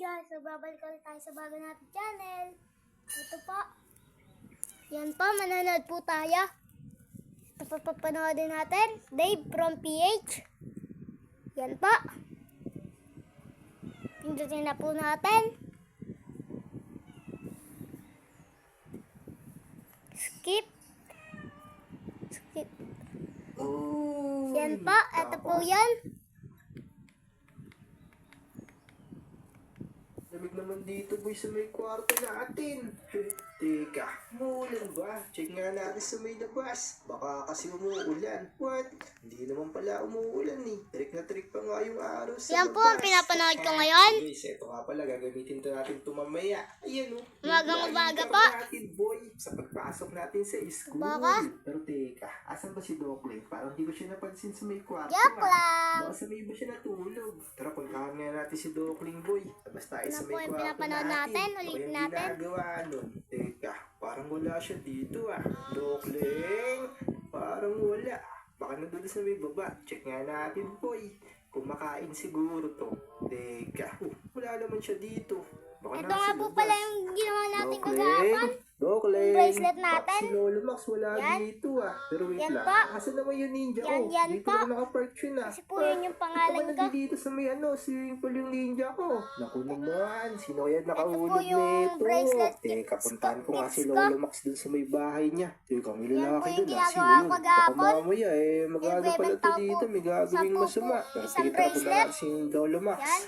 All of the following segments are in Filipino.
guys, so babalik ulit tayo sa bago natin channel. Ito po. Yan po, manonood po tayo. Ito po papanoodin natin. Dave from PH. Yan po. Pindutin na po natin. Skip. Skip. Oh, Yan po, ito po yan. lamig naman dito boy sa may kwarto natin. Teka, umuulan ba? Check nga natin sa may labas. Baka kasi umuulan. What? Hindi naman pala umuulan eh. Trick na trick pa nga yung araw sa Yan labas. po ang pinapanood ko ngayon. Guys, ito nga pala. Gagamitin to natin ito mamaya. Ayan o. Umagang-umaga po. natin boy sa pagpasok natin sa school. Baka? Pero teka, asan ba si Dokle? Parang hindi ko siya napansin sa may kwarto. Joke ah. lang. Baka sa may iba siya natulog. Tara, puntahan nga natin si Dokling boy. Labas tayo Ano sa po may yung kwarto pinapanood natin? Ulit Ano natin. yung ginagawa nun? Teka, parang wala siya dito ah. Dokling, parang wala. Baka nandun sa may baba. Check nga natin boy. Kumakain siguro to. Teka, wala naman siya dito. Baka Ito nasa nga po labas. pala yung ginawa natin Dokling, kagahapon. Dokling. Bracelet natin. Si Lolo Max wala Yan. dito ah. Pero wait Yan lang. po. Asan naman yung ninja Yan, ko? yan Dito po. na nakapark yun ah. Kasi po yun yung pangalan ko. Dito sa may swimming pool yung ninja ko. Naku naman, sino kaya po nakahulog yung nito? bracelet. Teka, puntahan ko nga si Next ko. Lolo Max dun sa may bahay niya. Teka, may Yan po lalaki yung dun ah. Sino ginagawa yun? ko Baka kagahapon. mamaya magaga pala to Nagbebenta po. dito. May gagawing Sampu masama. po. Pero Isang sige, tara po bracelet. na si Lolo Max. Yan.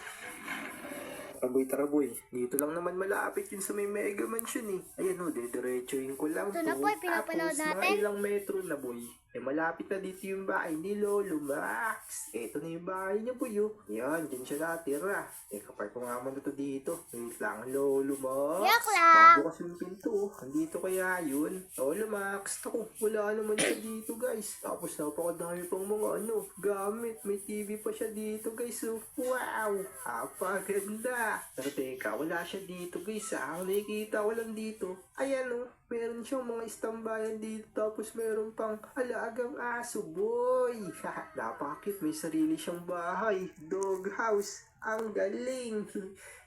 Taraboy. Dito lang naman malapit yun sa may Mega Mansion eh. Ayan o, diretsuhin ko lang Ito na po, pinapanood Tapos, natin. mga ilang metro na boy. Malapit na dito yung bahay ni Lolo Max. Ito na yung bahay niya boy oh. Yan, dyan siya natira. Teka, park ko nga muna to dito. Wait lang, Lolo Max. Joke lang. Bukas yung pinto oh. Andito kaya yun. Lolo Max. Ako, wala naman siya dito guys. Tapos napakadami pang mga gamit. May TV pa siya dito guys oh. Wow! Apaganda. Pero teka, wala siya dito guys ah. Ang nakikita ko lang dito. Ayan oh. Meron siyang mga istambayan dito. Tapos meron pang alagang aso boy. Napakit. May sarili siyang bahay. Dog house. Ang galing.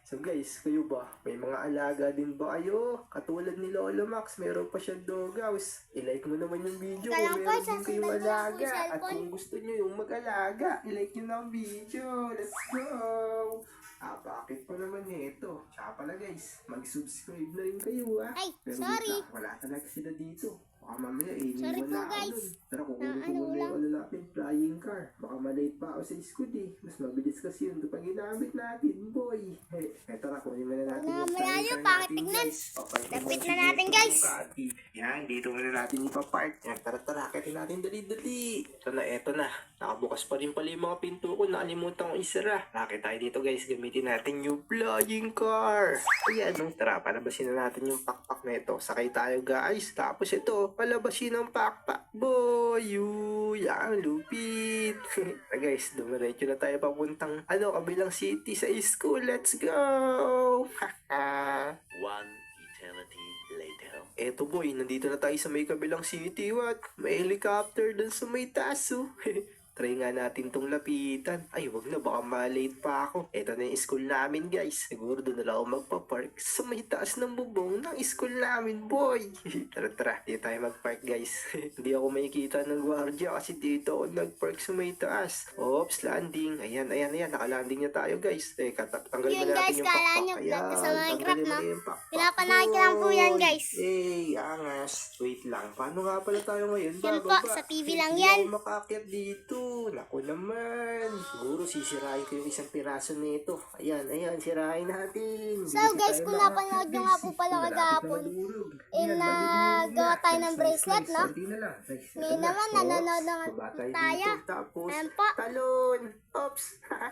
So guys, kayo ba? May mga alaga din ba kayo? Katulad ni Lolo Max, meron pa siyang dog house. I-like mo naman yung video Teka lang kung po, meron din sasundan kayong ko lang po yung alaga. At cellphone. kung gusto nyo yung mag-alaga, i-like nyo na ang video. Let's go! Bakit pa naman ito? Tsaka pala guys, mag-subscribe na rin kayo ah. Ay, Pero sorry. wait lang, wala talaga sila dito. Baka mamaya Sorry iniwan po, na ako guys. nun. Pero kukunin ko ano muna lang. yung natin, flying car. Baka malate pa ako sa school eh. Mas mabilis kasi yun. Ito pag ginamit natin, boy. Eto na, kunin muna natin Wala, yung flying malayo, car pangit natin, tignan. guys. Paparkin Lapit mo na si natin, Dito guys. Ducati. Yan, dito muna natin ipapark. Yan, tara, katin natin dali-dali. Eto na. Nakabukas pa rin pala yung mga pinto ko. Nakalimutan ko isara. Nakit tayo dito guys. Gamitin natin yung flying car. Ayan, tara, palabasin na natin yung pakpak na ito. Sakay tayo guys. Tapos ito, palabasin ang pakpak. Boy, yan, lupit. Guys, dumiretso na tayo papuntang, kabilang city sa school. Let's go! One eternity later. Eto boy, nandito na tayo sa may kabilang city. What? May helicopter dun sa may taas oh. Try nga natin tong lapitan. Ay, wag na, baka malate pa ako. Eto na yung school namin, guys. Siguro doon na lang ako magpa-park sa may taas ng bubong ng school namin, boy. Tara, dito tayo mag-park, guys. Hindi ako makikita ng gwardiya kasi dito ako nag-park sa may taas. Oops, landing. Ayan. Nakalanding na tayo, guys. Teka, tanggalin Yun, na natin guys, yung kala pakpak. nyo, Ayan, vlog ka sa Minecraft, tanggalin no? mo na yung pakpak. Pinapanood ko lang po yan, guys. Angas. Wait lang. Paano nga pala tayo ngayon? Yan po, Bababa. sa TV lang Hindi yan. ako makaakyat dito. Naku naman. Siguro sisirain ko yung isang piraso nito. Ayan, sirain natin. So guys, kung napanood nyo nga po pala kagahapon, nagawa tayo ng bracelet, no? Ngayon naman, nanonood na tayo. Tapos, Ayan po. talon. Oops.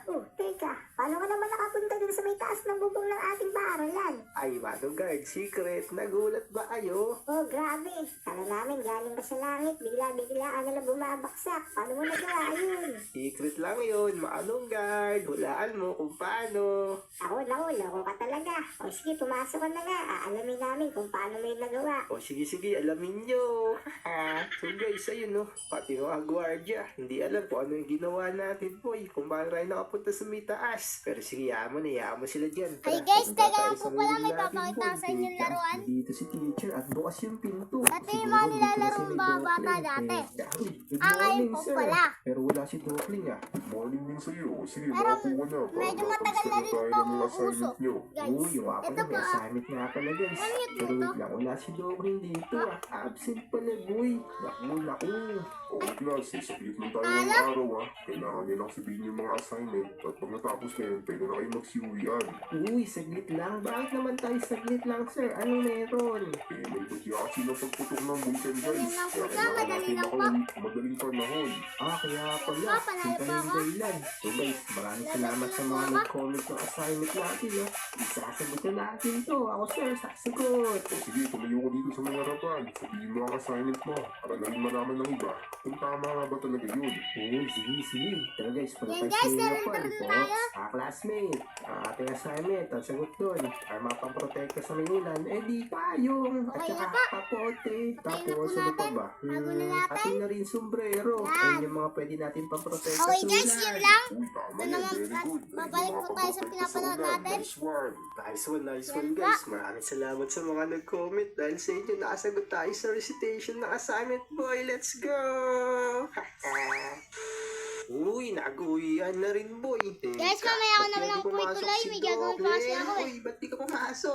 Oh, teka, paano ka naman nakapunta dun sa may taas ng bubong ng ating paaralan? Ay, bodyguard, secret. Nagulat ba kayo? Oh, grabe. Kala namin galing ka sa langit, bigla-biglaan na lang bumabaksak. Paano mo nagawa yun? Secret lang yun. Maanong guard. Hulaan mo kung paano. Ako, loko ka talaga. O sige, pumasok ka na nga. Aalamin namin kung paano mo yung nagawa. O sige, alamin nyo. So guys, ayun no. Pati mga gwardiya. Hindi alam kung ano yung ginawa natin boy. Kung paano tayo nakapunta sa may taas. Pero sige, hayaan mo sila sila dyan. Ay, Tara, guys, punta teka tayo lang sa po pala, room may natin, papakita boy. ko sa inyo yung Teka, laruan. dito si teacher at bukas yung pinto. Ito yung Siguro mga dito nilalaro na si ng mga bata Dokling. dati. Teka, uy, good Ah, ngayon morning, po sir. pala. Pero wala si Dokling ah. Morning din sa'yo. Sige, Pero makakuha na. medyo matagal na rin po akong uusok. Guys, Uy, yung nga ito pala, may pa. assignment nga pala guys. Ano yun Pero dito? wait lang, wala si Dokling dito ah. Absent pala, boy. Naku. Okay, class. Saglit lang tayo Ala? ng araw, ah. Kailangan nilang sabihin yung mga assignment. At pag natapos na yun, pwede na kayo magsiuwian. Uy, saglit lang. Bakit naman tayo saglit lang, sir? Anong meron? Eh, may bagya kasi ng pagputok ng bulkan, guys. Madali lang po Kaya siya, kailangan madali natin lang po. madaling panahon. Ah, kaya pala. Pa, panalo Yung pa pala yung ako. dahilan. So guys, maraming salamat sa mga nag-comment ng assignment natin. Isasagot na natin to. Ako, sir, sasagot. O sige, tumayo ko dito sa mga harapan. Sabihin mo ang assignment mo. Para galing malaman ng iba. Kung tama nga ba talaga yun. Oo, sige. Tara guys, punta Yan, tayo guys, sa laro uniform. na tayo. Classmate, ang ating assignment, ang sagot doon, ay mapang-protect ka sa may ulan, eh di payong, at Okay saka na po. kapote, Okay na po tapos ano pa natin. ba? Bago na natin. Pati na rin sombrero. Yan. Ayun yung mga pwede natin pang-protect sa Okay ulan. guys, yun lang. Uy, tama Ito yan. naman, Very at good. babalik po tayo sa pinapanood natin. Nice one. Nice Yan one pa. guys. Maraming salamat sa mga nag-comment. Dahil sa inyo, nakasagot tayo sa recitation ng assignment, boy. Let's go! Uy, nag-uwian na rin, boy. Guys, Teka, mamaya ako ba't naman di ang pumasok tuloy. si May gagawin pa kasi Dokling? ako eh. Uy, ba't di ka pumasok?